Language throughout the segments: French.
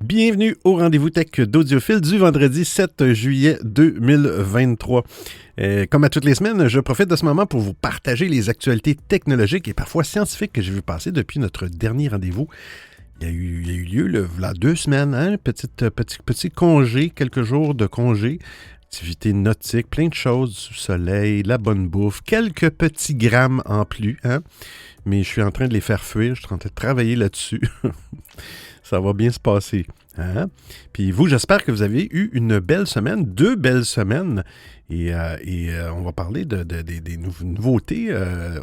Bienvenue au rendez-vous tech d'Audiophile du vendredi 7 juillet 2023. Comme à toutes les semaines, je profite de ce moment pour vous partager les actualités technologiques et parfois scientifiques que j'ai vu passer depuis notre dernier rendez-vous. Il y a eu lieu il y a 2 semaines, hein? Petit congé, quelques jours de congé, activités nautiques, plein de choses, du soleil, la bonne bouffe, quelques petits grammes en plus, hein? Mais je suis en train de les faire fuir, je suis en train de travailler là-dessus. Ça va bien se passer. Hein? Puis vous, j'espère que vous avez eu une belle semaine, 2 belles semaines. Et on va parler des nouveautés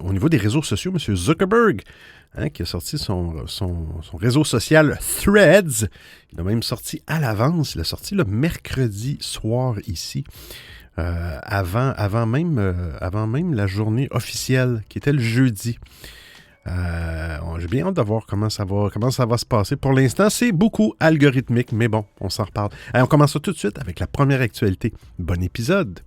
au niveau des réseaux sociaux. M. Zuckerberg, hein, qui a sorti son réseau social Threads. Il a même sorti à l'avance. Il a sorti le mercredi soir ici. Avant même la journée officielle, qui était le jeudi. J'ai bien hâte de voir comment ça va se passer. Pour l'instant, c'est beaucoup algorithmique, mais bon, on s'en reparle. Allez, on commence tout de suite avec la première actualité. Bon épisode!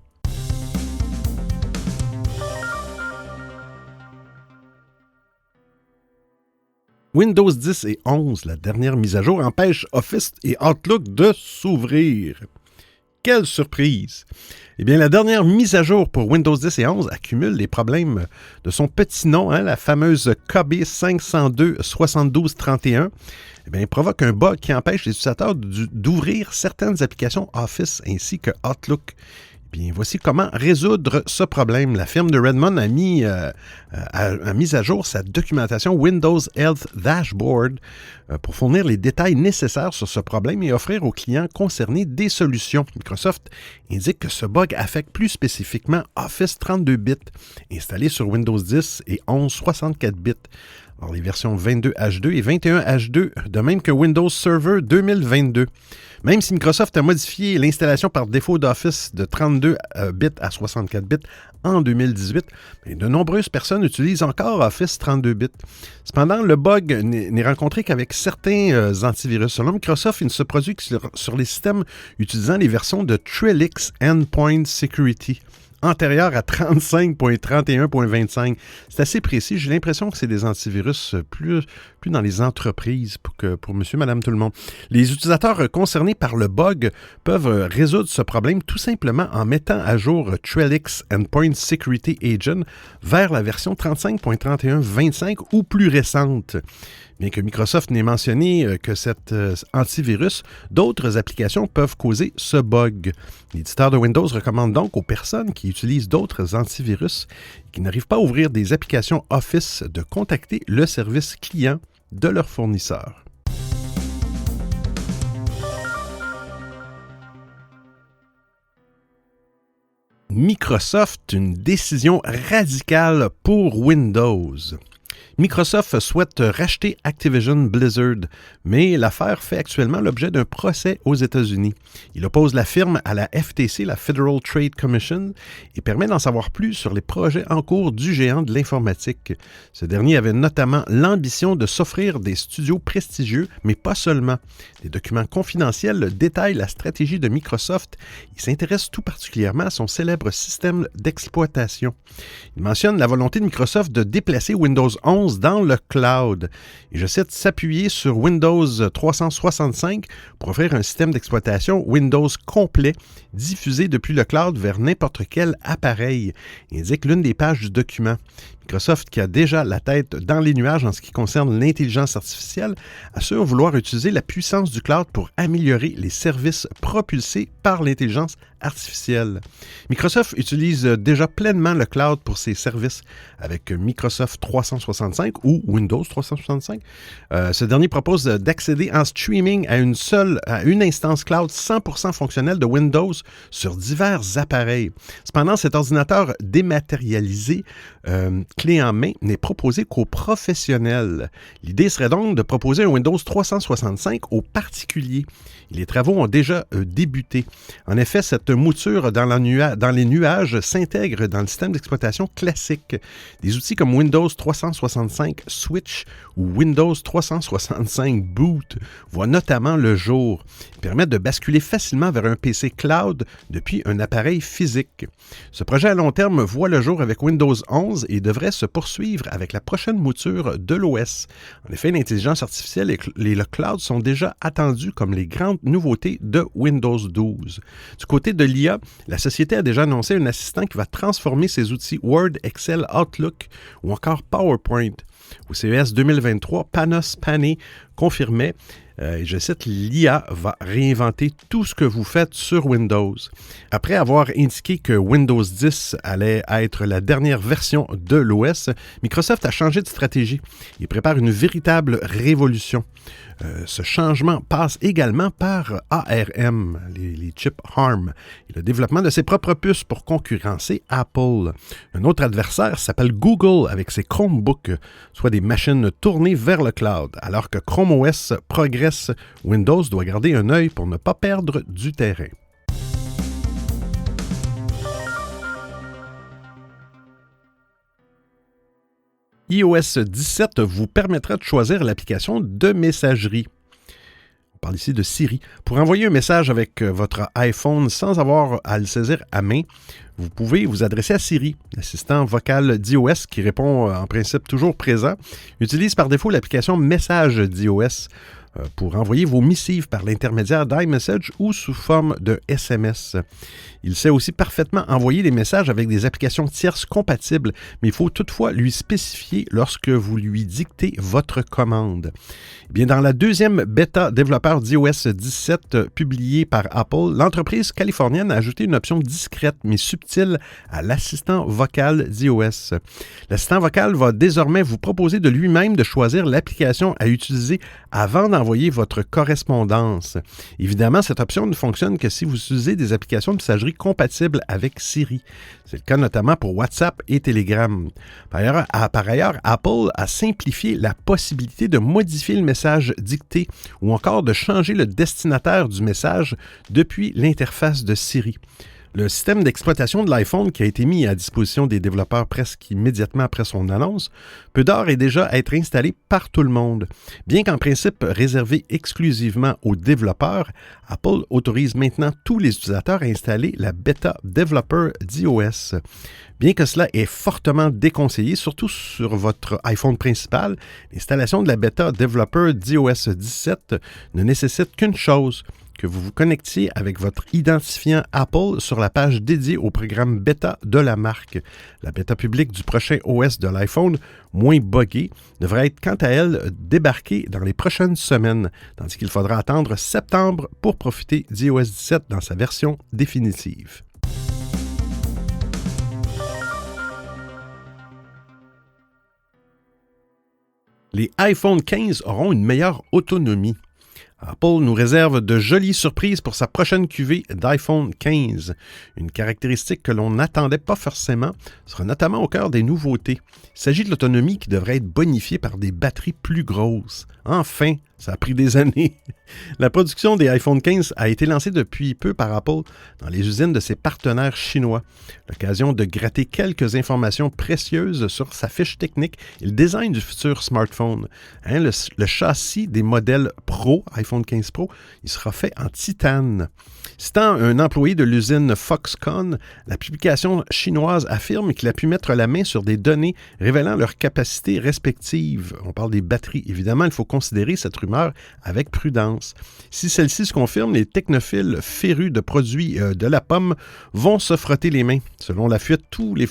Windows 10 et 11, la dernière mise à jour, empêche Office et Outlook de s'ouvrir. Quelle surprise! Eh bien, la dernière mise à jour pour Windows 10 et 11 accumule les problèmes de son petit nom, hein, la fameuse KB 502.72.31. Eh bien, provoque un bug qui empêche les utilisateurs d'ouvrir certaines applications Office ainsi que Outlook. Bien, voici comment résoudre ce problème. La firme de Redmond a mis à jour sa documentation Windows Health Dashboard pour fournir les détails nécessaires sur ce problème et offrir aux clients concernés des solutions. Microsoft indique que ce bug affecte plus spécifiquement Office 32 bits installé sur Windows 10 et 11 64 bits. Alors, les versions 22H2 et 21H2, de même que Windows Server 2022. Même si Microsoft a modifié l'installation par défaut d'Office de 32 bits à 64 bits en 2018, de nombreuses personnes utilisent encore Office 32 bits. Cependant, le bug n'est rencontré qu'avec certains antivirus. Selon Microsoft, il ne se produit que sur les systèmes utilisant les versions de Trellix Endpoint Security, antérieure à 35.31.25. C'est assez précis. J'ai l'impression que c'est des antivirus plus dans les entreprises pour monsieur, madame, tout le monde. Les utilisateurs concernés par le bug peuvent résoudre ce problème tout simplement en mettant à jour Trellix Endpoint Security Agent vers la version 35.31.25 ou plus récente. Bien que Microsoft n'ait mentionné que cet antivirus, d'autres applications peuvent causer ce bug. L'éditeur de Windows recommande donc aux personnes qui utilisent d'autres antivirus et qui n'arrivent pas à ouvrir des applications Office de contacter le service client de leur fournisseur. Microsoft, une décision radicale pour Windows. Microsoft souhaite racheter Activision Blizzard, mais l'affaire fait actuellement l'objet d'un procès aux États-Unis. Il oppose la firme à la FTC, la Federal Trade Commission, et permet d'en savoir plus sur les projets en cours du géant de l'informatique. Ce dernier avait notamment l'ambition de s'offrir des studios prestigieux, mais pas seulement. Des documents confidentiels détaillent la stratégie de Microsoft. Il s'intéresse tout particulièrement à son célèbre système d'exploitation. Il mentionne la volonté de Microsoft de déplacer Windows 11 dans le cloud. Et je cite, s'appuyer sur Windows 365 pour offrir un système d'exploitation Windows complet diffusé depuis le cloud vers n'importe quel appareil, indique l'une des pages du document. Microsoft, qui a déjà la tête dans les nuages en ce qui concerne l'intelligence artificielle, assure vouloir utiliser la puissance du cloud pour améliorer les services propulsés par l'intelligence artificielle. Microsoft utilise déjà pleinement le cloud pour ses services avec Microsoft 365 ou Windows 365. Ce dernier propose d'accéder en streaming à une instance cloud 100% fonctionnelle de Windows sur divers appareils. Cependant, cet ordinateur dématérialisé clé en main n'est proposé qu'aux professionnels. L'idée serait donc de proposer un Windows 365 aux particuliers. Les travaux ont déjà débuté. En effet, cette mouture dans les nuages s'intègre dans le système d'exploitation classique. Des outils comme Windows 365 Switch ou Windows 365 Boot voient notamment le jour. Ils permettent de basculer facilement vers un PC cloud depuis un appareil physique. Ce projet à long terme voit le jour avec Windows 11 et devrait devrait se poursuivre avec la prochaine mouture de l'OS. En effet, l'intelligence artificielle et le cloud sont déjà attendus comme les grandes nouveautés de Windows 12. Du côté de l'IA, la société a déjà annoncé un assistant qui va transformer ses outils Word, Excel, Outlook ou encore PowerPoint. Au CES 2023, Panos Panay confirmait, et je cite, l'IA va réinventer tout ce que vous faites sur Windows. Après avoir indiqué que Windows 10 allait être la dernière version de l'OS, Microsoft a changé de stratégie. Il prépare une véritable révolution. Ce changement passe également par ARM, les chips ARM, et le développement de ses propres puces pour concurrencer Apple. Un autre adversaire s'appelle Google avec ses Chromebooks, soit des machines tournées vers le cloud. Alors que Chrome OS progresse, Windows doit garder un œil pour ne pas perdre du terrain. iOS 17 vous permettra de choisir l'application de messagerie. On parle ici de Siri. Pour envoyer un message avec votre iPhone sans avoir à le saisir à main, vous pouvez vous adresser à Siri, l'assistant vocal d'iOS qui répond en principe toujours présent, utilise par défaut l'application Message d'iOS pour envoyer vos missives par l'intermédiaire d'iMessage ou sous forme de SMS. Il sait aussi parfaitement envoyer des messages avec des applications tierces compatibles, mais il faut toutefois lui spécifier lorsque vous lui dictez votre commande. Bien, dans la deuxième bêta développeur d'iOS 17 publiée par Apple, l'entreprise californienne a ajouté une option discrète mais subtile à l'assistant vocal d'iOS. L'assistant vocal va désormais vous proposer de lui-même de choisir l'application à utiliser avant d'envoyer votre correspondance. Évidemment, cette option ne fonctionne que si vous utilisez des applications de messagerie compatibles avec Siri. C'est le cas notamment pour WhatsApp et Telegram. Par ailleurs, Apple a simplifié la possibilité de modifier le message dicté ou encore de changer le destinataire du message depuis l'interface de Siri. Le système d'exploitation de l'iPhone qui a été mis à disposition des développeurs presque immédiatement après son annonce peut d'ores et déjà être installé par tout le monde. Bien qu'en principe réservé exclusivement aux développeurs, Apple autorise maintenant tous les utilisateurs à installer la Beta Developer d'iOS. Bien que cela est fortement déconseillé, surtout sur votre iPhone principal, l'installation de la Beta Developer d'iOS 17 ne nécessite qu'une chose, que vous vous connectiez avec votre identifiant Apple sur la page dédiée au programme bêta de la marque. La bêta publique du prochain OS de l'iPhone, moins buggée, devrait être quant à elle débarquée dans les prochaines semaines, tandis qu'il faudra attendre septembre pour profiter d'iOS 17 dans sa version définitive. Les iPhone 15 auront une meilleure autonomie. Apple nous réserve de jolies surprises pour sa prochaine cuvée d'iPhone 15. Une caractéristique que l'on n'attendait pas forcément sera notamment au cœur des nouveautés. Il s'agit de l'autonomie qui devrait être bonifiée par des batteries plus grosses. Enfin, ça a pris des années. La production des iPhone 15 a été lancée depuis peu par Apple dans les usines de ses partenaires chinois. L'occasion de gratter quelques informations précieuses sur sa fiche technique et le design du futur smartphone. Le châssis des modèles Pro, iPhone 15 Pro, il sera fait en titane. Citant un employé de l'usine Foxconn, la publication chinoise affirme qu'il a pu mettre la main sur des données révélant leurs capacités respectives. On parle des batteries. Évidemment, il faut considérer cette rumeur avec prudence. Si celle-ci se confirme, les technophiles férus de produits de la pomme vont se frotter les mains. Selon la fuite, toutes les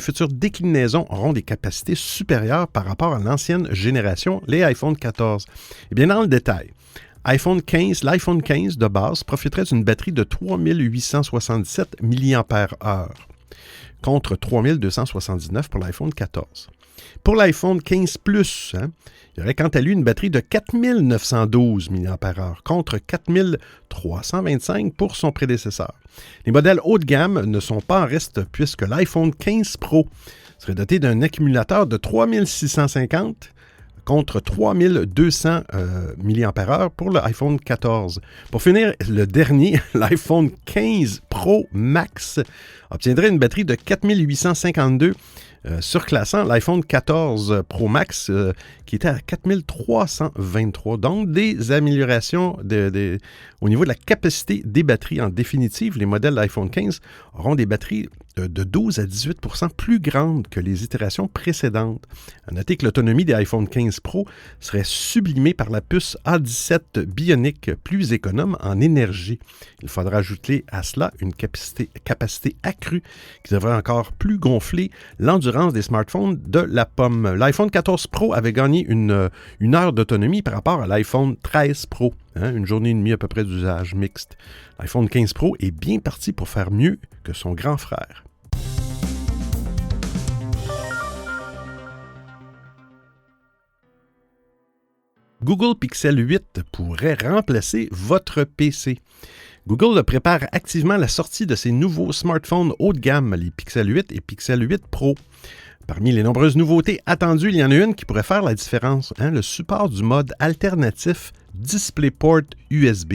futures déclinaisons auront des capacités supérieures par rapport à l'ancienne génération, les iPhone 14. Eh bien, dans le détail, l'iPhone 15 de base profiterait d'une batterie de 3877 mAh contre 3279 pour l'iPhone 14. Pour l'iPhone 15 Plus, il y aurait quant à lui une batterie de 4912 mAh contre 4325 pour son prédécesseur. Les modèles haut de gamme ne sont pas en reste puisque l'iPhone 15 Pro serait doté d'un accumulateur de 3650 contre 3200 mAh pour l'iPhone 14. Pour finir, le dernier, l'iPhone 15 Pro Max, obtiendrait une batterie de 4852 surclassant l'iPhone 14 Pro Max qui était à 4323. Donc, des améliorations au niveau de la capacité des batteries. En définitive, les modèles d'iPhone 15 auront des batteries de 12 à 18 % plus grandes que les itérations précédentes. À noter que l'autonomie des iPhone 15 Pro serait sublimée par la puce A17 Bionic plus économe en énergie. Il faudra ajouter à cela une capacité accrue qui devrait encore plus gonfler l'endurance des smartphones de la pomme. L'iPhone 14 Pro avait gagné une heure d'autonomie par rapport à l'iPhone 13 Pro. Une journée et demie à peu près d'usage mixte. L'iPhone 15 Pro est bien parti pour faire mieux que son grand frère. Google Pixel 8 pourrait remplacer votre PC. Google prépare activement la sortie de ses nouveaux smartphones haut de gamme, les Pixel 8 et Pixel 8 Pro. Parmi les nombreuses nouveautés attendues, il y en a une qui pourrait faire la différence, le support du mode alternatif DisplayPort USB.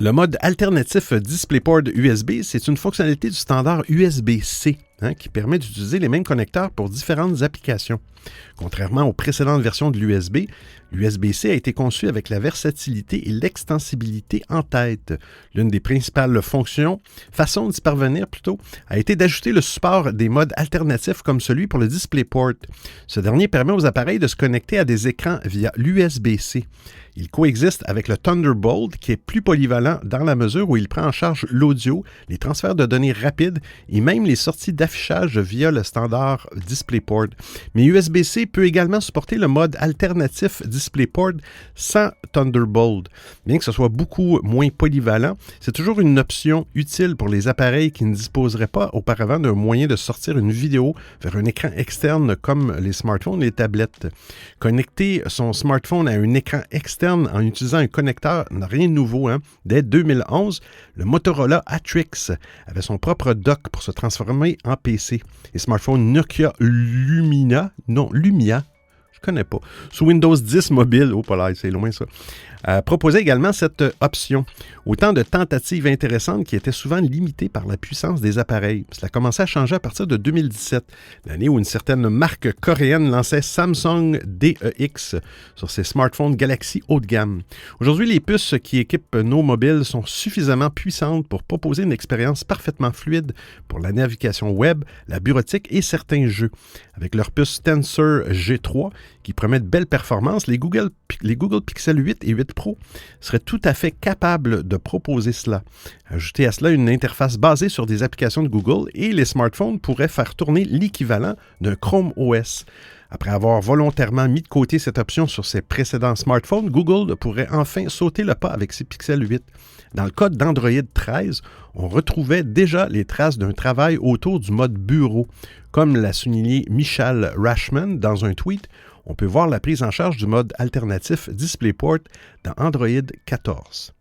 Le mode alternatif DisplayPort USB, c'est une fonctionnalité du standard USB-C qui permet d'utiliser les mêmes connecteurs pour différentes applications. Contrairement aux précédentes versions de l'USB, l'USB-C a été conçu avec la versatilité et l'extensibilité en tête. L'une des principales façons d'y parvenir plutôt, a été d'ajouter le support des modes alternatifs comme celui pour le DisplayPort. Ce dernier permet aux appareils de se connecter à des écrans via l'USB-C. Il coexiste avec le Thunderbolt qui est plus polyvalent dans la mesure où il prend en charge l'audio, les transferts de données rapides et même les sorties d'affichage via le standard DisplayPort. Mais USB-C peut également supporter le mode alternatif DisplayPort sans Thunderbolt. Bien que ce soit beaucoup moins polyvalent, c'est toujours une option utile pour les appareils qui ne disposeraient pas auparavant d'un moyen de sortir une vidéo vers un écran externe comme les smartphones et les tablettes. Connecter son smartphone à un écran externe en utilisant un connecteur n'a rien de nouveau. Dès 2011, le Motorola Atrix avait son propre dock pour se transformer en PC. Les smartphones Nokia Lumia, je connais pas, sous Windows 10 mobile, c'est loin ça, proposait également cette option. Autant de tentatives intéressantes qui étaient souvent limitées par la puissance des appareils. Cela commençait à changer à partir de 2017, l'année où une certaine marque coréenne lançait Samsung DeX sur ses smartphones Galaxy haut de gamme. Aujourd'hui, les puces qui équipent nos mobiles sont suffisamment puissantes pour proposer une expérience parfaitement fluide pour la navigation web, la bureautique et certains jeux. Avec leur puce Tensor G3 qui promet de belles performances, les Google Pixel 8 et 8 Pro seraient tout à fait capables de proposer cela. Ajoutez à cela une interface basée sur des applications de Google et les smartphones pourraient faire tourner l'équivalent d'un Chrome OS. Après avoir volontairement mis de côté cette option sur ses précédents smartphones, Google pourrait enfin sauter le pas avec ses Pixel 8. Dans le code d'Android 13, on retrouvait déjà les traces d'un travail autour du mode bureau. Comme l'a souligné Michal Rashman dans un tweet, on peut voir la prise en charge du mode alternatif DisplayPort dans Android 14.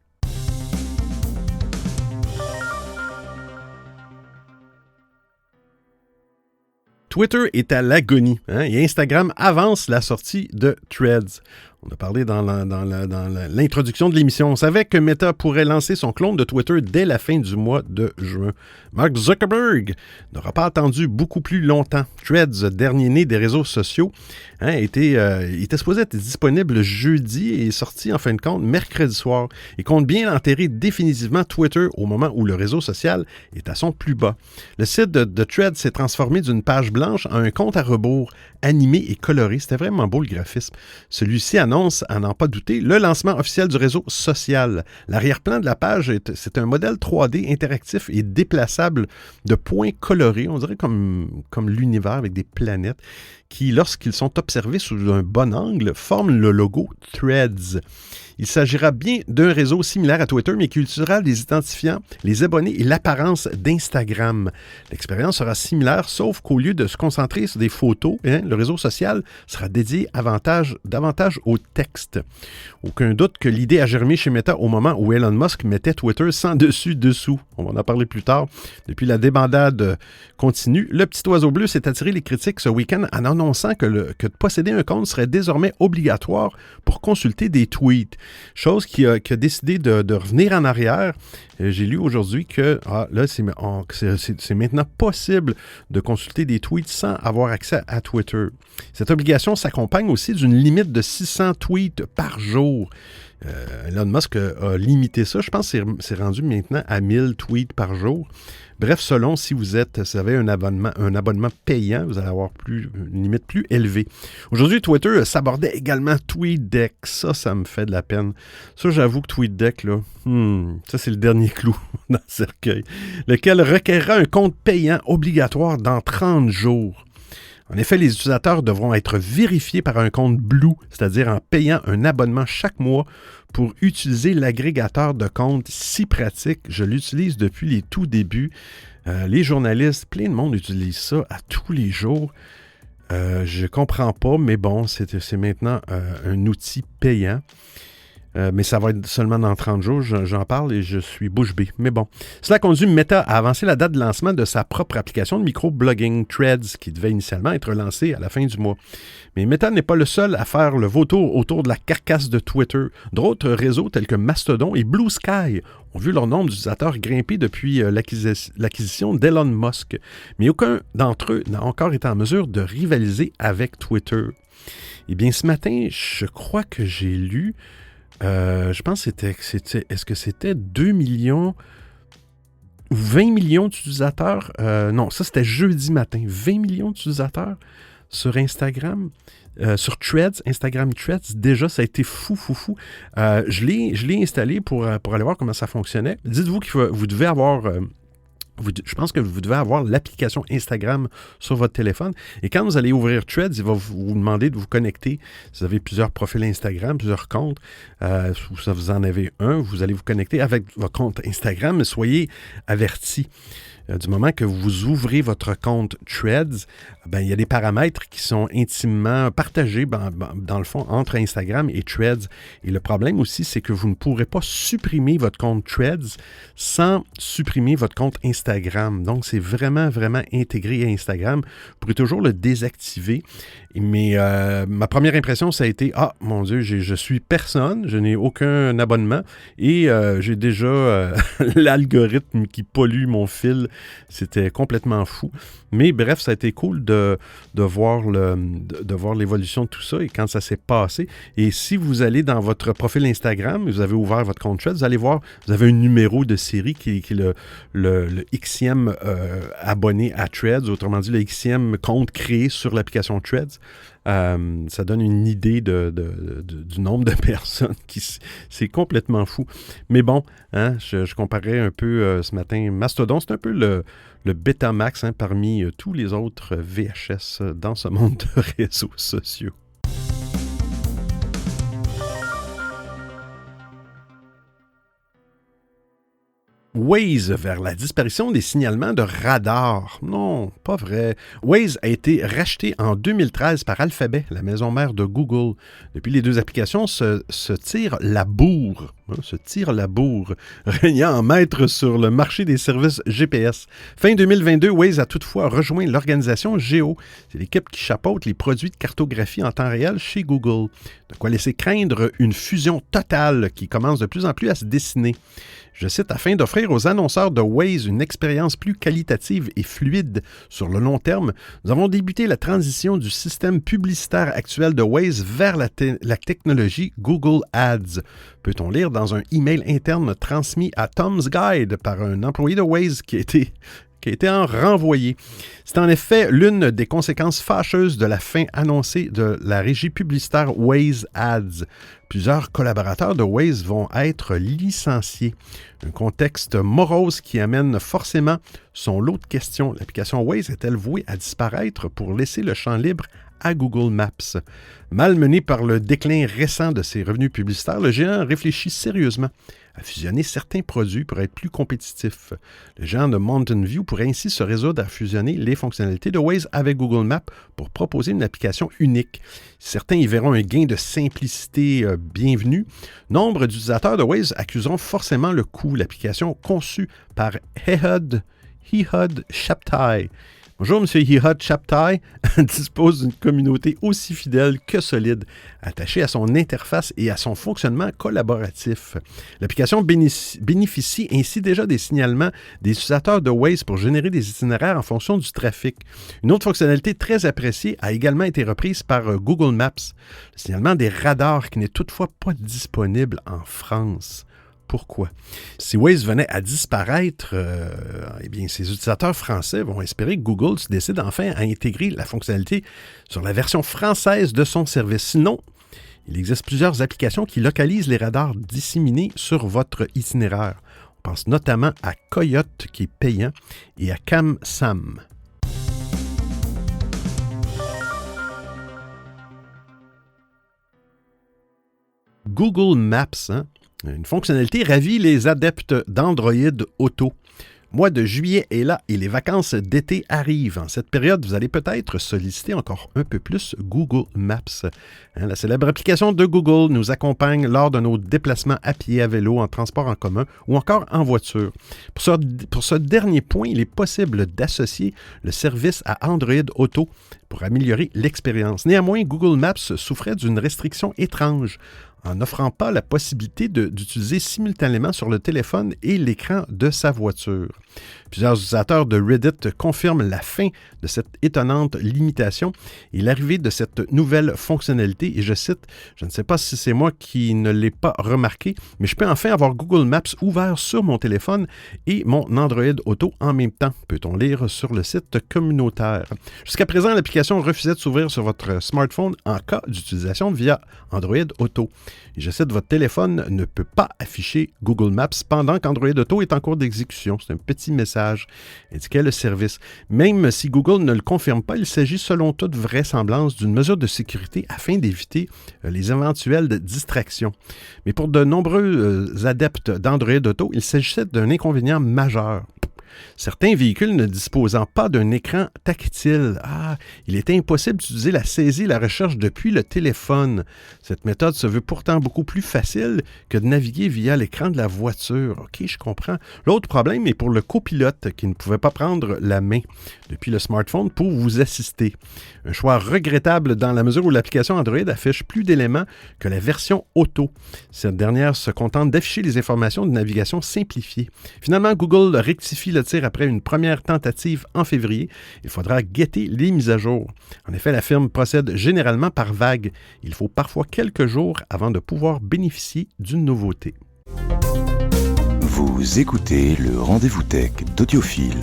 Twitter est à l'agonie et Instagram avance la sortie de Threads. On a parlé dans l'introduction de l'émission. On savait que Meta pourrait lancer son clone de Twitter dès la fin du mois de juin. Mark Zuckerberg n'aura pas attendu beaucoup plus longtemps. Threads, dernier né des réseaux sociaux, était supposé être disponible jeudi et est sorti en fin de compte mercredi soir. Il compte bien enterrer définitivement Twitter au moment où le réseau social est à son plus bas. Le site de Threads s'est transformé d'une page blanche en un compte à rebours animé et coloré. C'était vraiment beau le graphisme. Celui-ci annonce, à n'en pas douter, le lancement officiel du réseau social. L'arrière-plan de la page, c'est un modèle 3D interactif et déplaçable de points colorés, on dirait comme l'univers avec des planètes, qui, lorsqu'ils sont observés sous un bon angle, forment le logo Threads. Il s'agira bien d'un réseau similaire à Twitter, mais qui utilisera les identifiants, les abonnés et l'apparence d'Instagram. L'expérience sera similaire, sauf qu'au lieu de se concentrer sur des photos, le réseau social sera dédié davantage au texte. Aucun doute que l'idée a germé chez Meta au moment où Elon Musk mettait Twitter sans dessus-dessous. On va en parler plus tard. Depuis la débandade continue, le petit oiseau bleu s'est attiré les critiques ce week-end en annonçant que de posséder un compte serait désormais obligatoire pour consulter des tweets. Chose qui a décidé de revenir en arrière. J'ai lu aujourd'hui que là, c'est maintenant possible de consulter des tweets sans avoir accès à Twitter. Cette obligation s'accompagne aussi d'une limite de 600 tweets par jour. Elon Musk a limité ça. Je pense que c'est rendu maintenant à 1000 tweets par jour. Bref, selon si vous avez un abonnement payant, vous allez avoir une limite plus élevée. Aujourd'hui, Twitter s'abordait également TweetDeck. Ça me fait de la peine. Ça, j'avoue que TweetDeck, là, ça, c'est le dernier clou dans le cercueil, lequel requerra un compte payant obligatoire dans 30 jours. En effet, les utilisateurs devront être vérifiés par un compte Blue, c'est-à-dire en payant un abonnement chaque mois pour utiliser l'agrégateur de comptes si pratique. Je l'utilise depuis les tout débuts. Les journalistes, plein de monde utilise ça à tous les jours. Je comprends pas, mais bon, c'est maintenant un outil payant. Mais ça va être seulement dans 30 jours, j'en parle et je suis bouche bée. Mais bon, cela conduit Meta à avancer la date de lancement de sa propre application de micro-blogging Threads qui devait initialement être lancée à la fin du mois. Mais Meta n'est pas le seul à faire le vautour autour de la carcasse de Twitter. D'autres réseaux tels que Mastodon et Blue Sky ont vu leur nombre d'utilisateurs grimper depuis l'acquisition d'Elon Musk. Mais aucun d'entre eux n'a encore été en mesure de rivaliser avec Twitter. Eh bien, ce matin, je crois que j'ai lu... je pense que est-ce que c'était 2 millions ou 20 millions d'utilisateurs? Non, ça c'était jeudi matin. 20 millions d'utilisateurs sur Instagram, sur Threads, Instagram Threads. Déjà, ça a été fou. Je l'ai installé pour aller voir comment ça fonctionnait. Dites-vous que vous devez avoir... je pense que vous devez avoir l'application Instagram sur votre téléphone. Et quand vous allez ouvrir Threads, il va vous demander de vous connecter. Si vous avez plusieurs profils Instagram, plusieurs comptes, ou si vous en avez un, vous allez vous connecter avec votre compte Instagram, mais soyez avertis. Du moment que vous ouvrez votre compte Threads, il y a des paramètres qui sont intimement partagés, dans le fond, entre Instagram et Threads. Et le problème aussi, c'est que vous ne pourrez pas supprimer votre compte Threads sans supprimer votre compte Instagram. Donc, c'est vraiment, vraiment intégré à Instagram. Vous pourrez toujours le désactiver. Mais ma première impression, ça a été « Ah, mon Dieu, je suis personne, je n'ai aucun abonnement et j'ai déjà l'algorithme qui pollue mon fil. » C'était complètement fou. Mais bref, ça a été cool de voir l'évolution de tout ça et quand ça s'est passé. Et si vous allez dans votre profil Instagram, vous avez ouvert votre compte Threads, vous allez voir, vous avez un numéro de série qui est le Xème abonné à Threads, autrement dit, le Xème compte créé sur l'application Threads. Ça donne une idée du nombre de personnes c'est complètement fou. Mais bon, je comparais un peu ce matin. Mastodon, c'est un peu le Betamax parmi tous les autres VHS dans ce monde de réseaux sociaux. Waze vers la disparition des signalements de radars. Non, pas vrai. Waze a été racheté en 2013 par Alphabet, la maison mère de Google. Depuis, les deux applications se tirent la bourre. Régnant en maître sur le marché des services GPS. Fin 2022, Waze a toutefois rejoint l'organisation Géo. C'est l'équipe qui chapeaute les produits de cartographie en temps réel chez Google. De quoi laisser craindre une fusion totale qui commence de plus en plus à se dessiner. Je cite, afin d'offrir aux annonceurs de Waze une expérience plus qualitative et fluide sur le long terme, nous avons débuté la transition du système publicitaire actuel de Waze vers la technologie Google Ads. Peut-on lire dans un email interne transmis à Tom's Guide par un employé de Waze qui a été en renvoyé. C'est en effet l'une des conséquences fâcheuses de la fin annoncée de la régie publicitaire Waze Ads. Plusieurs collaborateurs de Waze vont être licenciés. Un contexte morose qui amène forcément son lot de questions. L'application Waze est-elle vouée à disparaître pour laisser le champ libre à Google Maps. Malmené par le déclin récent de ses revenus publicitaires, le géant réfléchit sérieusement à fusionner certains produits pour être plus compétitif. Le géant de Mountain View pourrait ainsi se résoudre à fusionner les fonctionnalités de Waze avec Google Maps pour proposer une application unique. Certains y verront un gain de simplicité bienvenu. Nombre d'utilisateurs de Waze accuseront forcément le coût. L'application conçue par Ehud Shabtai. Bonjour, M. Ehud Shabtai dispose d'une communauté aussi fidèle que solide, attachée à son interface et à son fonctionnement collaboratif. L'application bénéficie ainsi déjà des signalements des utilisateurs de Waze pour générer des itinéraires en fonction du trafic. Une autre fonctionnalité très appréciée a également été reprise par Google Maps, le signalement des radars qui n'est toutefois pas disponible en France. Pourquoi? Si Waze venait à disparaître, eh bien, ses utilisateurs français vont espérer que Google se décide enfin à intégrer la fonctionnalité sur la version française de son service. Sinon, il existe plusieurs applications qui localisent les radars disséminés sur votre itinéraire. On pense notamment à Coyote, qui est payant, et à CamSam. Google Maps, une fonctionnalité ravit les adeptes d'Android Auto. Mois de juillet est là et les vacances d'été arrivent. En cette période, vous allez peut-être solliciter encore un peu plus Google Maps. La célèbre application de Google nous accompagne lors de nos déplacements à pied, à vélo, en transport en commun ou encore en voiture. Pour ce dernier point, il est possible d'associer le service à Android Auto pour améliorer l'expérience. Néanmoins, Google Maps souffrait d'une restriction étrange en n'offrant pas la possibilité d'utiliser simultanément sur le téléphone et l'écran de sa voiture. Plusieurs utilisateurs de Reddit confirment la fin de cette étonnante limitation et l'arrivée de cette nouvelle fonctionnalité. Et je cite, « Je ne sais pas si c'est moi qui ne l'ai pas remarqué, mais je peux enfin avoir Google Maps ouvert sur mon téléphone et mon Android Auto en même temps », peut-on lire sur le site communautaire. Jusqu'à présent, l'application refusait de s'ouvrir sur votre smartphone en cas d'utilisation via Android Auto. Et je cite, « Votre téléphone ne peut pas afficher Google Maps pendant qu'Android Auto est en cours d'exécution. » C'est un petit message indiquait le service. Même si Google ne le confirme pas, il s'agit selon toute vraisemblance d'une mesure de sécurité afin d'éviter les éventuelles distractions. Mais pour de nombreux adeptes d'Android Auto, il s'agissait d'un inconvénient majeur. Certains véhicules ne disposant pas d'un écran tactile. Il était impossible d'utiliser la saisie et la recherche depuis le téléphone. Cette méthode se veut pourtant beaucoup plus facile que de naviguer via l'écran de la voiture. OK, je comprends. L'autre problème est pour le copilote qui ne pouvait pas prendre la main depuis le smartphone pour vous assister. Un choix regrettable dans la mesure où l'application Android affiche plus d'éléments que la version auto. Cette dernière se contente d'afficher les informations de navigation simplifiées. Finalement, Google rectifie le tir après une première tentative en février. Il faudra guetter les mises à jour. En effet, la firme procède généralement par vague. Il faut parfois quelques jours avant de pouvoir bénéficier d'une nouveauté. Vous écoutez le Rendez-vous Tech d'Audiophile.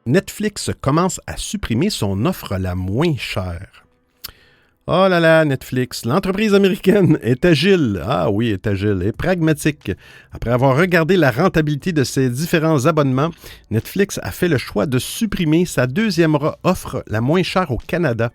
Netflix commence à supprimer son offre la moins chère. Oh là là, Netflix, l'entreprise américaine est agile. Ah oui, est agile et pragmatique. Après avoir regardé la rentabilité de ses différents abonnements, Netflix a fait le choix de supprimer sa deuxième offre la moins chère au Canada,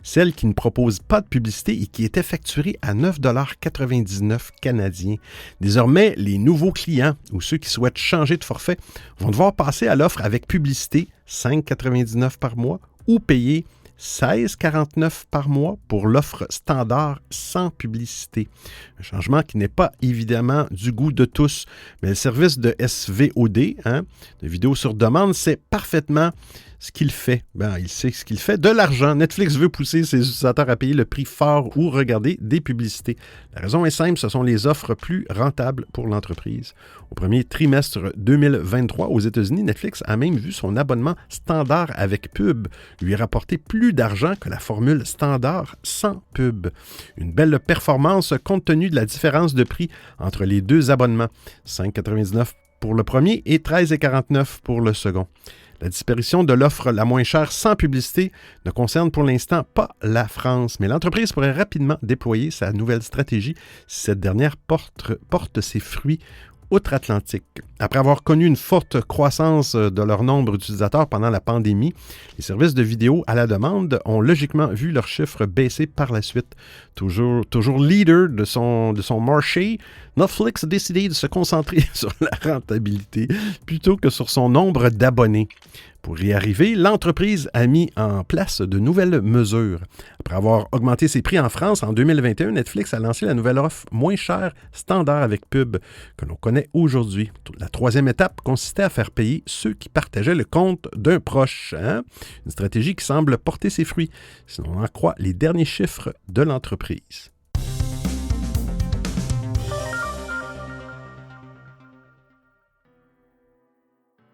celle qui ne propose pas de publicité et qui était facturée à 9,99 $ canadiens. Désormais, les nouveaux clients ou ceux qui souhaitent changer de forfait vont devoir passer à l'offre avec publicité, 5,99 $ par mois, ou payer 16,49 $ par mois pour l'offre standard sans publicité. Un changement qui n'est pas évidemment du goût de tous, mais le service de SVOD, de vidéo sur demande, sait parfaitement ce qu'il fait. Il sait ce qu'il fait. De l'argent. Netflix veut pousser ses utilisateurs à payer le prix fort ou regarder des publicités. La raison est simple, ce sont les offres plus rentables pour l'entreprise. Au premier trimestre 2023, aux États-Unis, Netflix a même vu son abonnement standard avec pub lui rapporter plus d'argent que la formule standard sans pub. Une belle performance compte tenu de la différence de prix entre les deux abonnements. 5,99 $ pour le premier et 13,49 $ pour le second. La disparition de l'offre la moins chère sans publicité ne concerne pour l'instant pas la France, mais l'entreprise pourrait rapidement déployer sa nouvelle stratégie si cette dernière porte ses fruits outre-Atlantique. Après avoir connu une forte croissance de leur nombre d'utilisateurs pendant la pandémie, les services de vidéo à la demande ont logiquement vu leurs chiffres baisser par la suite. Toujours leader de son marché, Netflix a décidé de se concentrer sur la rentabilité plutôt que sur son nombre d'abonnés. Pour y arriver, l'entreprise a mis en place de nouvelles mesures. Après avoir augmenté ses prix en France en 2021, Netflix a lancé la nouvelle offre moins chère standard avec pub que l'on connaît aujourd'hui. La troisième étape consistait à faire payer ceux qui partageaient le compte d'un proche. Une stratégie qui semble porter ses fruits, si l'on en croit les derniers chiffres de l'entreprise.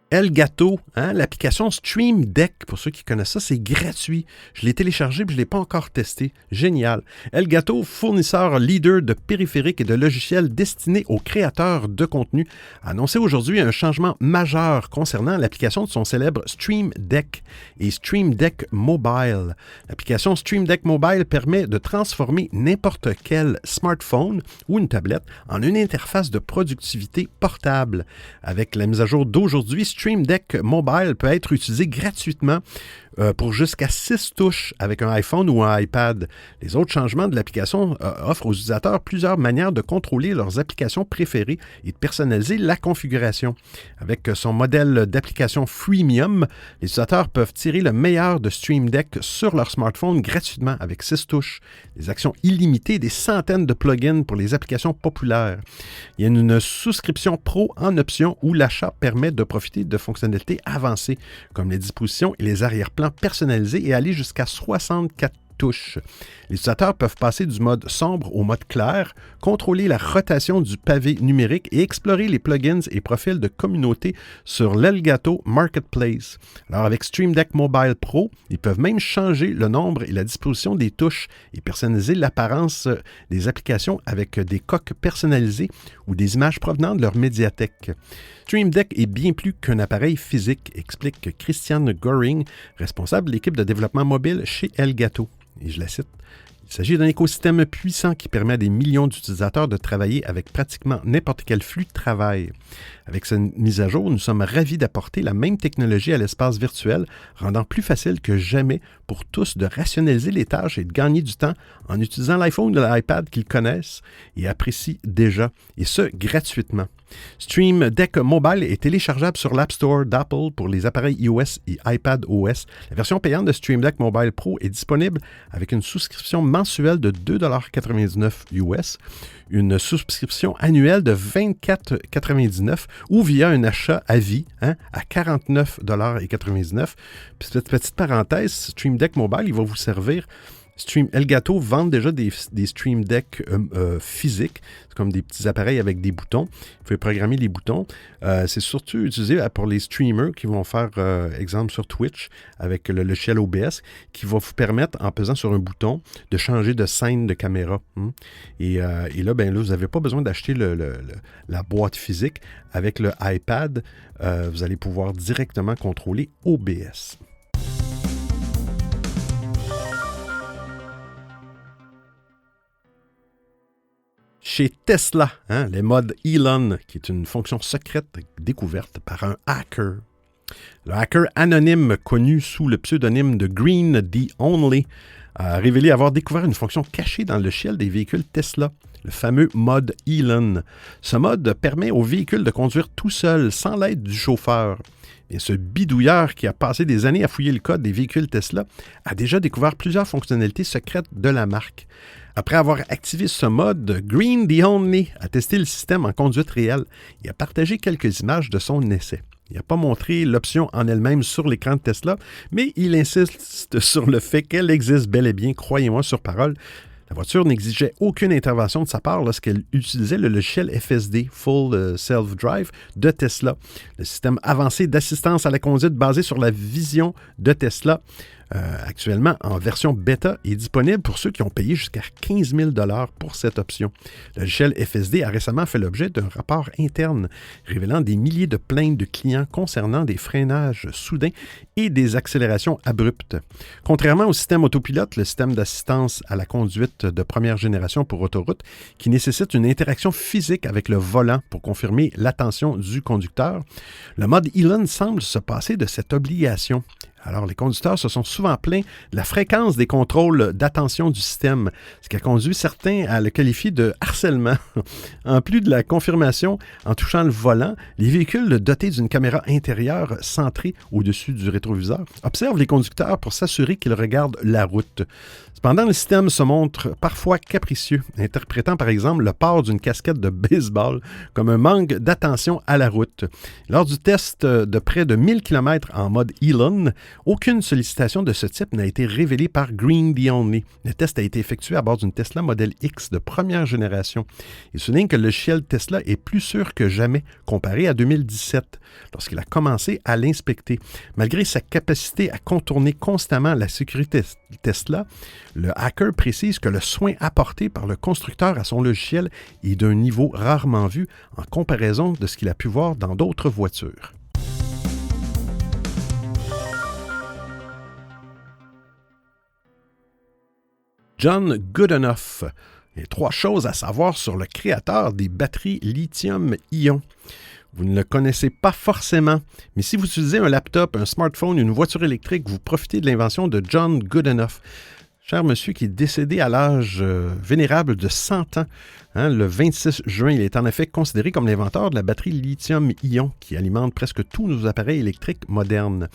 Elgato, l'application Stream Deck, pour ceux qui connaissent ça, c'est gratuit. Je l'ai téléchargé et je ne l'ai pas encore testé. Génial. Elgato, fournisseur leader de périphériques et de logiciels destinés aux créateurs de contenu, a annoncé aujourd'hui un changement majeur concernant l'application de son célèbre Stream Deck et Stream Deck Mobile. L'application Stream Deck Mobile permet de transformer n'importe quel smartphone ou une tablette en une interface de productivité portable. Avec la mise à jour d'aujourd'hui, Stream Deck Mobile peut être utilisé gratuitement pour jusqu'à 6 touches avec un iPhone ou un iPad. Les autres changements de l'application offrent aux utilisateurs plusieurs manières de contrôler leurs applications préférées et de personnaliser la configuration. Avec son modèle d'application freemium, les utilisateurs peuvent tirer le meilleur de Stream Deck sur leur smartphone gratuitement avec 6 touches, des actions illimitées et des centaines de plugins pour les applications populaires. Il y a une souscription pro en option où l'achat permet de profiter de fonctionnalités avancées comme les dispositions et les arrière-plans personnalisés et aller jusqu'à 64 touches. Les utilisateurs peuvent passer du mode sombre au mode clair, contrôler la rotation du pavé numérique et explorer les plugins et profils de communauté sur l'Elgato Marketplace. Alors avec Stream Deck Mobile Pro, ils peuvent même changer le nombre et la disposition des touches et personnaliser l'apparence des applications avec des coques personnalisées ou des images provenant de leur médiathèque. Stream Deck est bien plus qu'un appareil physique, explique Christian Goring, responsable de l'équipe de développement mobile chez Elgato. Et je la cite. Il s'agit d'un écosystème puissant qui permet à des millions d'utilisateurs de travailler avec pratiquement n'importe quel flux de travail. Avec cette mise à jour, nous sommes ravis d'apporter la même technologie à l'espace virtuel, rendant plus facile que jamais pour tous de rationaliser les tâches et de gagner du temps en utilisant l'iPhone ou l'iPad qu'ils connaissent et apprécient déjà, et ce, gratuitement. Stream Deck Mobile est téléchargeable sur l'App Store d'Apple pour les appareils iOS et iPadOS. La version payante de Stream Deck Mobile Pro est disponible avec une souscription mensuelle de 2,99 $, une souscription annuelle de 24,99 $ ou via un achat à vie à 49,99 $. Petite parenthèse, Stream Deck Mobile, il va vous servir. Elgato vend déjà des Stream Deck physiques, c'est comme des petits appareils avec des boutons. Vous pouvez programmer les boutons. C'est surtout utilisé pour les streamers qui vont faire, exemple sur Twitch, avec le logiciel OBS, qui va vous permettre, en pesant sur un bouton, de changer de scène de caméra. Et là, vous n'avez pas besoin d'acheter la boîte physique. Avec le iPad, vous allez pouvoir directement contrôler OBS. Chez Tesla, les modes Elon, qui est une fonction secrète découverte par un hacker. Le hacker anonyme connu sous le pseudonyme de Green the Only a révélé avoir découvert une fonction cachée dans le logiciel des véhicules Tesla, le fameux mode Elon. Ce mode permet au véhicule de conduire tout seul, sans l'aide du chauffeur. Et ce bidouilleur qui a passé des années à fouiller le code des véhicules Tesla a déjà découvert plusieurs fonctionnalités secrètes de la marque. Après avoir activé ce mode, Green the Only a testé le système en conduite réelle et a partagé quelques images de son essai. Il n'a pas montré l'option en elle-même sur l'écran de Tesla, mais il insiste sur le fait qu'elle existe bel et bien, croyez-moi sur parole. La voiture n'exigeait aucune intervention de sa part lorsqu'elle utilisait le logiciel FSD, Full Self-Drive, de Tesla. Le système avancé d'assistance à la conduite basé sur la vision de Tesla actuellement en version bêta est disponible pour ceux qui ont payé jusqu'à 15 000 $ pour cette option. Le logiciel FSD a récemment fait l'objet d'un rapport interne révélant des milliers de plaintes de clients concernant des freinages soudains et des accélérations abruptes. Contrairement au système autopilote, le système d'assistance à la conduite de première génération pour autoroute, qui nécessite une interaction physique avec le volant pour confirmer l'attention du conducteur, le mode Elon semble se passer de cette obligation. Alors, les conducteurs se sont souvent plaints de la fréquence des contrôles d'attention du système, ce qui a conduit certains à le qualifier de harcèlement. En plus de la confirmation en touchant le volant, les véhicules dotés d'une caméra intérieure centrée au-dessus du rétroviseur observent les conducteurs pour s'assurer qu'ils regardent la route. Cependant, le système se montre parfois capricieux, interprétant par exemple le port d'une casquette de baseball comme un manque d'attention à la route. Lors du test de près de 1000 km en mode Elon, aucune sollicitation de ce type n'a été révélée par Green the Only. Le test a été effectué à bord d'une Tesla Model X de première génération. Il souligne que le logiciel Tesla est plus sûr que jamais comparé à 2017, lorsqu'il a commencé à l'inspecter. Malgré sa capacité à contourner constamment la sécurité Tesla, le hacker précise que le soin apporté par le constructeur à son logiciel est d'un niveau rarement vu en comparaison de ce qu'il a pu voir dans d'autres voitures. John Goodenough. Il y a 3 choses à savoir sur le créateur des batteries lithium-ion. Vous ne le connaissez pas forcément, mais si vous utilisez un laptop, un smartphone, une voiture électrique, vous profitez de l'invention de John Goodenough. Cher monsieur qui est décédé à l'âge vénérable de 100 ans, le 26 juin, il est en effet considéré comme l'inventeur de la batterie lithium-ion qui alimente presque tous nos appareils électriques modernes.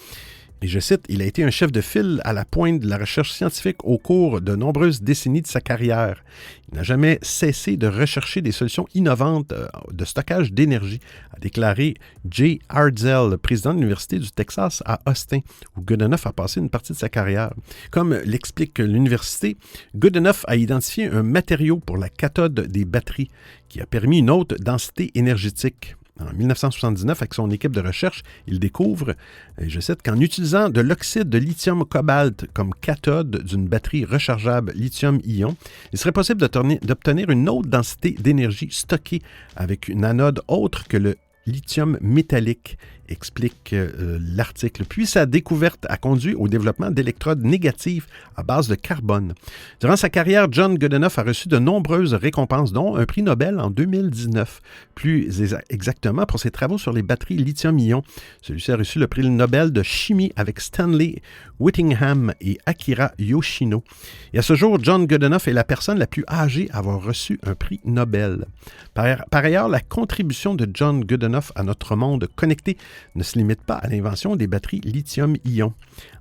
Et je cite, « Il a été un chef de file à la pointe de la recherche scientifique au cours de nombreuses décennies de sa carrière. Il n'a jamais cessé de rechercher des solutions innovantes de stockage d'énergie », a déclaré Jay Ardell, président de l'Université du Texas à Austin, où Goodenough a passé une partie de sa carrière. Comme l'explique l'université, Goodenough a identifié un matériau pour la cathode des batteries qui a permis une haute densité énergétique. En 1979, avec son équipe de recherche, il découvre, et je cite, qu'en utilisant de l'oxyde de lithium-cobalt comme cathode d'une batterie rechargeable lithium-ion, il serait possible d'obtenir une haute densité d'énergie stockée avec une anode autre que le lithium métallique, explique l'article. Puis sa découverte a conduit au développement d'électrodes négatives à base de carbone. Durant sa carrière, John Goodenough a reçu de nombreuses récompenses, dont un prix Nobel en 2019. Plus exactement pour ses travaux sur les batteries lithium-ion. Celui-ci a reçu le prix Nobel de chimie avec Stanley Whittingham et Akira Yoshino. Et à ce jour, John Goodenough est la personne la plus âgée à avoir reçu un prix Nobel. Par ailleurs, la contribution de John Goodenough à notre monde connecté ne se limite pas à l'invention des batteries lithium-ion.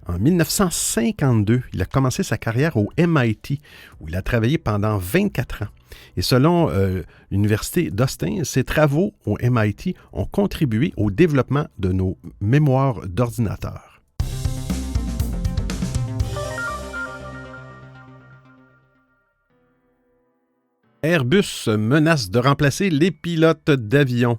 En 1952, il a commencé sa carrière au MIT, où il a travaillé pendant 24 ans. Et selon l'Université d'Austin, ses travaux au MIT ont contribué au développement de nos mémoires d'ordinateurs. Airbus menace de remplacer les pilotes d'avion.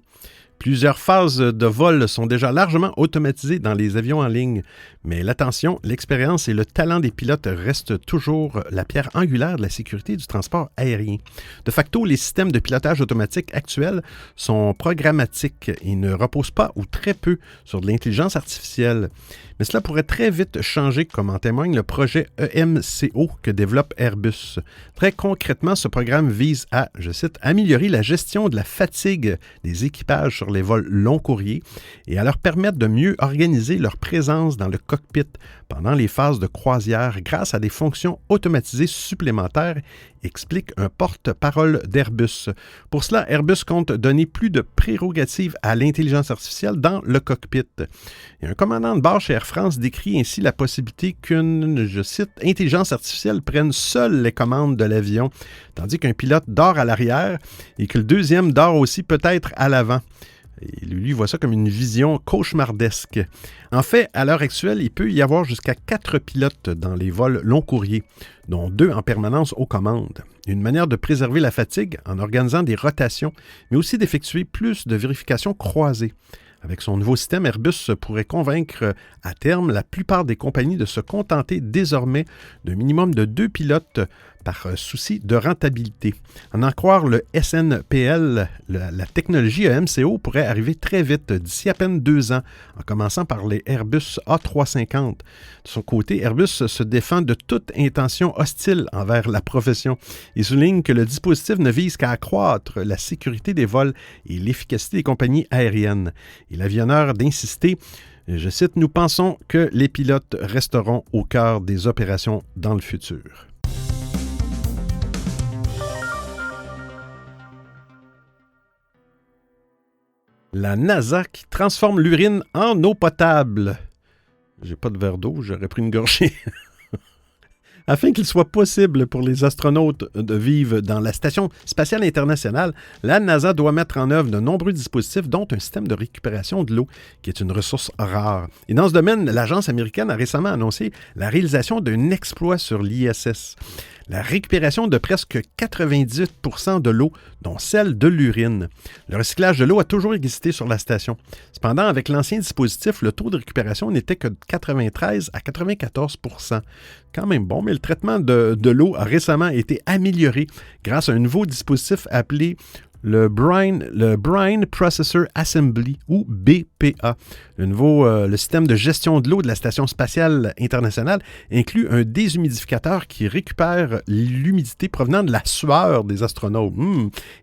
Plusieurs phases de vol sont déjà largement automatisées dans les avions en ligne, mais l'attention, l'expérience et le talent des pilotes restent toujours la pierre angulaire de la sécurité du transport aérien. De facto, les systèmes de pilotage automatique actuels sont programmatiques et ne reposent pas ou très peu sur de l'intelligence artificielle. Mais cela pourrait très vite changer, comme en témoigne le projet EMCO que développe Airbus. Très concrètement, ce programme vise à, je cite, « améliorer la gestion de la fatigue des équipages sur les vols long courriers et à leur permettre de mieux organiser leur présence dans le cockpit pendant les phases de croisière grâce à des fonctions automatisées supplémentaires », explique un porte-parole d'Airbus. Pour cela, Airbus compte donner plus de prérogatives à l'intelligence artificielle dans le cockpit. Et un commandant de bord chez Air France décrit ainsi la possibilité qu'une, je cite, « intelligence artificielle prenne seule les commandes de l'avion, tandis qu'un pilote dort à l'arrière et que le deuxième dort aussi peut-être à l'avant ». Et lui voit ça comme une vision cauchemardesque. En fait, à l'heure actuelle, il peut y avoir jusqu'à 4 pilotes dans les vols long courriers, dont 2 en permanence aux commandes. Une manière de préserver la fatigue en organisant des rotations, mais aussi d'effectuer plus de vérifications croisées. Avec son nouveau système, Airbus pourrait convaincre à terme la plupart des compagnies de se contenter désormais d'un minimum de 2 pilotes par souci de rentabilité. En croire le SNPL, la technologie EMCO pourrait arriver très vite, d'ici à peine 2 ans, en commençant par les Airbus A350. De son côté, Airbus se défend de toute intention hostile envers la profession. Il souligne que le dispositif ne vise qu'à accroître la sécurité des vols et l'efficacité des compagnies aériennes. Et l'avionneur d'insister, je cite, « Nous pensons que les pilotes resteront au cœur des opérations dans le futur. » La NASA qui transforme l'urine en eau potable. J'ai pas de verre d'eau, j'aurais pris une gorgée. Afin qu'il soit possible pour les astronautes de vivre dans la Station spatiale internationale, la NASA doit mettre en œuvre de nombreux dispositifs, dont un système de récupération de l'eau, qui est une ressource rare. Et dans ce domaine, l'agence américaine a récemment annoncé la réalisation d'un exploit sur l'ISS. La récupération de presque 98% de l'eau, dont celle de l'urine. Le recyclage de l'eau a toujours existé sur la station. Cependant, avec l'ancien dispositif, le taux de récupération n'était que de 93 à 94%. Quand même bon, mais le traitement de l'eau a récemment été amélioré grâce à un nouveau dispositif appelé le Brine Processor Assembly, ou BPA. Le système de gestion de l'eau de la Station spatiale internationale inclut un déshumidificateur qui récupère l'humidité provenant de la sueur des astronautes,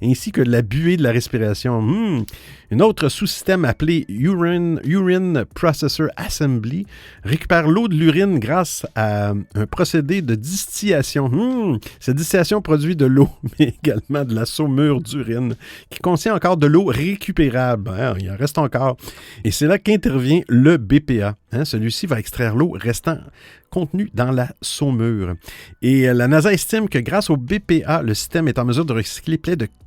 ainsi que de la buée de la respiration. Un autre sous-système appelé Urine Processor Assembly récupère l'eau de l'urine grâce à un procédé de distillation. Cette distillation produit de l'eau, mais également de la saumure d'urine, qui contient encore de l'eau récupérable. Il en reste encore. Et c'est là qu'intervient le BPA. Celui-ci va extraire l'eau restant contenue dans la saumure. Et la NASA estime que grâce au BPA, le système est en mesure de recycler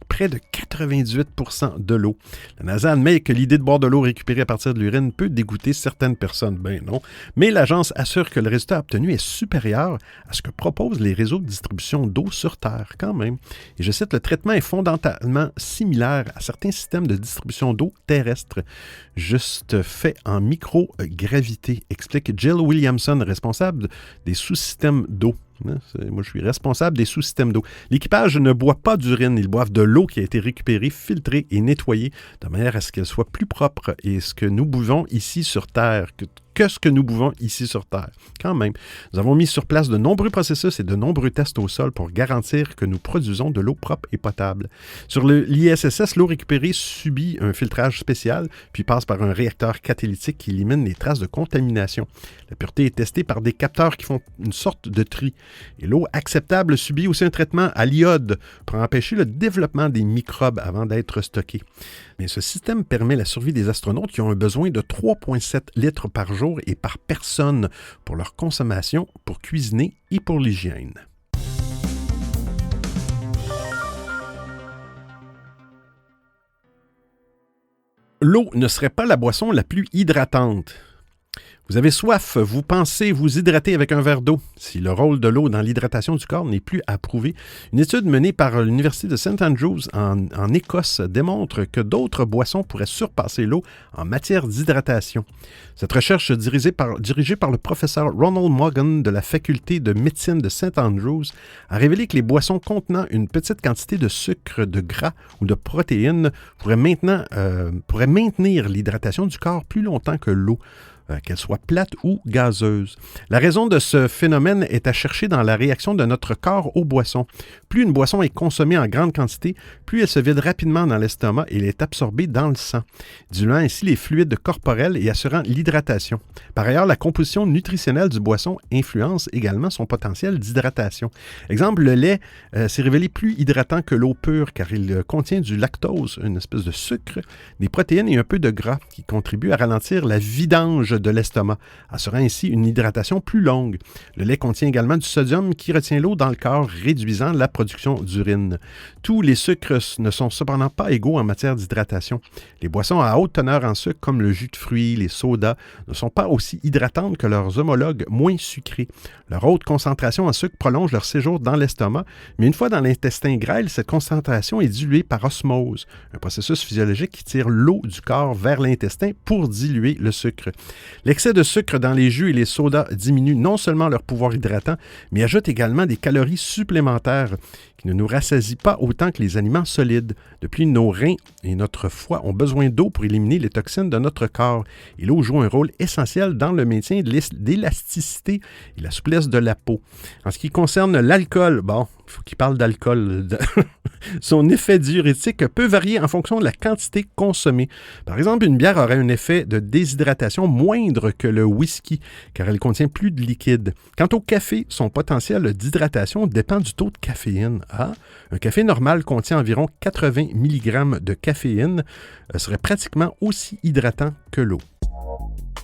près de 98% de l'eau. La NASA admet que l'idée de boire de l'eau récupérée à partir de l'urine peut dégoûter certaines personnes. Ben non. Mais l'agence assure que le résultat obtenu est supérieur à ce que proposent les réseaux de distribution d'eau sur Terre, quand même. Et je cite, « Le traitement est fondamentalement similaire à certains systèmes de distribution d'eau terrestre, juste fait en microgravité », explique Jill Williamson, responsable des sous-systèmes d'eau. Moi, je suis responsable des sous-systèmes d'eau. L'équipage ne boit pas d'urine, ils boivent de l'eau qui a été récupérée, filtrée et nettoyée de manière à ce qu'elle soit plus propre et ce que nous buvons ici sur Terre, que ce que nous buvons ici sur Terre. Quand même, nous avons mis sur place de nombreux processus et de nombreux tests au sol pour garantir que nous produisons de l'eau propre et potable. Sur l'ISS, l'eau récupérée subit un filtrage spécial, puis passe par un réacteur catalytique qui élimine les traces de contamination. La pureté est testée par des capteurs qui font une sorte de tri. Et l'eau acceptable subit aussi un traitement à l'iode pour empêcher le développement des microbes avant d'être stockée. Mais ce système permet la survie des astronautes qui ont un besoin de 3,7 litres par jour et par personne pour leur consommation, pour cuisiner et pour l'hygiène. L'eau ne serait pas la boisson la plus hydratante. Vous avez soif, vous pensez vous hydrater avec un verre d'eau. Si le rôle de l'eau dans l'hydratation du corps n'est plus approuvé, une étude menée par l'Université de St. Andrews en Écosse démontre que d'autres boissons pourraient surpasser l'eau en matière d'hydratation. Cette recherche dirigée par le professeur Ronald Morgan de la Faculté de médecine de St. Andrews a révélé que les boissons contenant une petite quantité de sucre, de gras ou de protéines pourraient maintenir l'hydratation du corps plus longtemps que l'eau, qu'elle soit plate ou gazeuse. La raison de ce phénomène est à chercher dans la réaction de notre corps aux boissons. Plus une boisson est consommée en grande quantité, plus elle se vide rapidement dans l'estomac et elle est absorbée dans le sang, diluant ainsi les fluides corporels et assurant l'hydratation. Par ailleurs, la composition nutritionnelle du boisson influence également son potentiel d'hydratation. Exemple, le lait s'est révélé plus hydratant que l'eau pure car il contient du lactose, une espèce de sucre, des protéines et un peu de gras qui contribuent à ralentir la vidange de l'estomac, assurant ainsi une hydratation plus longue. Le lait contient également du sodium qui retient l'eau dans le corps, réduisant la production d'urine. Tous les sucres ne sont cependant pas égaux en matière d'hydratation. Les boissons à haute teneur en sucre, comme le jus de fruits, les sodas, ne sont pas aussi hydratantes que leurs homologues moins sucrés. Leur haute concentration en sucre prolonge leur séjour dans l'estomac, mais une fois dans l'intestin grêle, cette concentration est diluée par osmose, un processus physiologique qui tire l'eau du corps vers l'intestin pour diluer le sucre. L'excès de sucre dans les jus et les sodas diminue non seulement leur pouvoir hydratant, mais ajoute également des calories supplémentaires qui ne nous rassasient pas autant que les aliments solides. De plus, nos reins et notre foie ont besoin d'eau pour éliminer les toxines de notre corps. Et l'eau joue un rôle essentiel dans le maintien d'élasticité et la souplesse de la peau. En ce qui concerne l'alcool, bon, il faut qu'il parle d'alcool. Son effet diurétique peut varier en fonction de la quantité consommée. Par exemple, une bière aurait un effet de déshydratation moindre que le whisky, car elle contient plus de liquide. Quant au café, son potentiel d'hydratation dépend du taux de caféine. Un café normal contient environ 80 mg de caféine, serait pratiquement aussi hydratant que l'eau.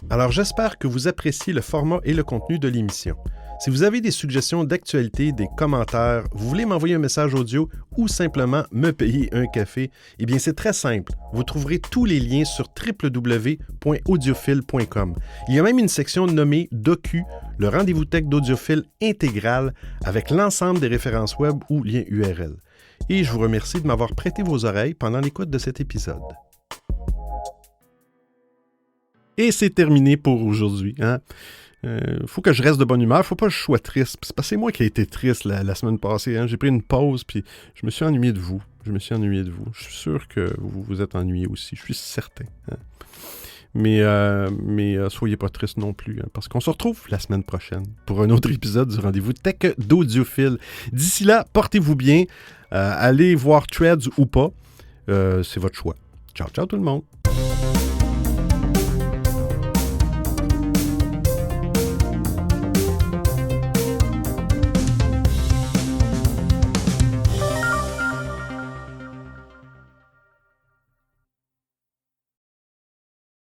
Alors j'espère que vous appréciez le format et le contenu de l'émission. Si vous avez des suggestions d'actualité, des commentaires, vous voulez m'envoyer un message audio ou simplement me payer un café, eh bien c'est très simple. Vous trouverez tous les liens sur www.audiophile.com. Il y a même une section nommée Docu, le rendez-vous tech d'Audiophile intégral avec l'ensemble des références web ou liens URL. Et je vous remercie de m'avoir prêté vos oreilles pendant l'écoute de cet épisode. Et c'est terminé pour aujourd'hui. Faut que je reste de bonne humeur, faut pas que je sois triste. C'est parce que c'est moi qui ai été triste la semaine passée. J'ai pris une pause, puis je me suis ennuyé de vous. Je suis sûr que vous vous êtes ennuyé aussi, je suis certain. Mais soyez pas triste non plus, parce qu'on se retrouve la semaine prochaine pour un autre épisode du rendez-vous tech d'Audiophile. D'ici là, portez-vous bien. Allez voir Threads ou pas. C'est votre choix. Ciao, ciao tout le monde.